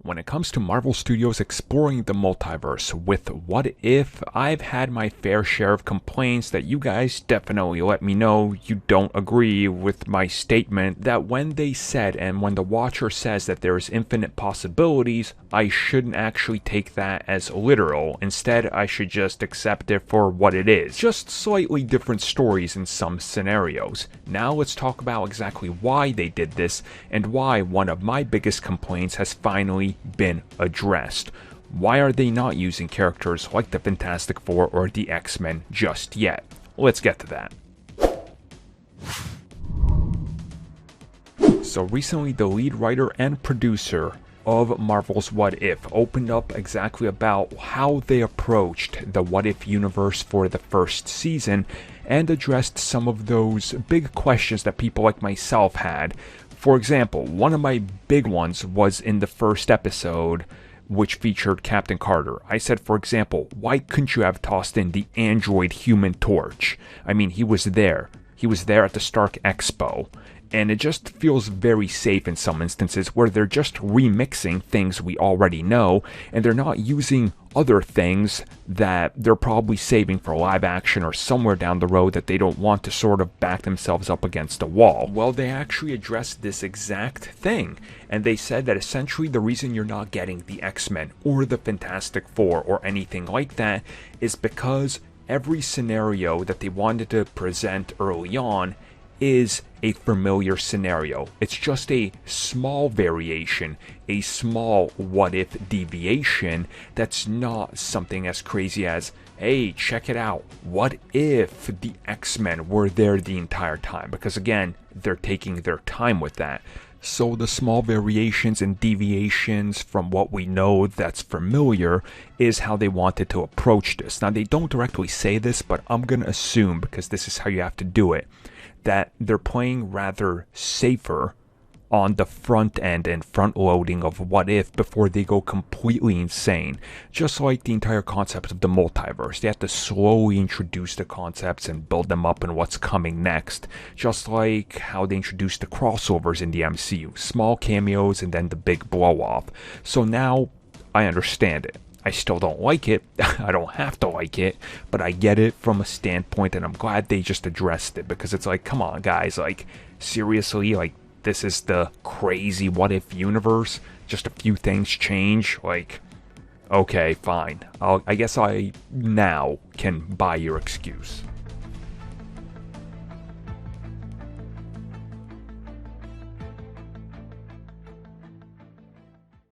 When it comes to Marvel Studios exploring the multiverse with What If, I've had my fair share of complaints that you guys definitely let me know you don't agree with my statement that when they said and when the watcher says that there is infinite possibilities, I shouldn't actually take that as literal. Instead, I should just accept it for what it is. Just slightly different stories in some scenarios. Now let's talk about exactly why they did this and why one of my biggest complaints has finally been addressed. Why are they not using characters like the Fantastic Four or the X-Men just yet? Let's get to that. So recently, the lead writer and producer of Marvel's What If opened up exactly about how they approached the What If universe for the first season and addressed some of those big questions that people like myself had. For example, one of my big ones was in the first episode, which featured Captain Carter. I said, for example, why couldn't you have tossed in the android Human Torch? I mean, he was there. He was there at the Stark Expo. And it just feels very safe in some instances where they're just remixing things we already know, and they're not using other things that they're probably saving for live action or somewhere down the road that they don't want to sort of back themselves up against a wall. Well, they actually addressed this exact thing, and they said that essentially the reason you're not getting the X-Men or the Fantastic Four or anything like that is because every scenario that they wanted to present early on is a familiar scenario. It's just a small variation, a small what-if deviation that's not something as crazy as, hey, check it out, what if the X-Men were there the entire time? Because again, they're taking their time with that. So the small variations and deviations from what we know that's familiar is how they wanted to approach this. Now, they don't directly say this, but I'm going to assume, because this is how you have to do it, that they're playing rather safer on the front end and front loading of What If before they go completely insane. Just like the entire concept of the multiverse. They have to slowly introduce the concepts and build them up in what's coming next. Just like how they introduced the crossovers in the MCU. Small cameos and then the big blow off. So now I understand it. I still don't like it. I don't have to like it, but I get it from a standpoint, and I'm glad they just addressed it, because it's like, come on, guys, like, seriously, like, this is the crazy what if universe? Just a few things change? Like, okay, fine. I guess I now can buy your excuse.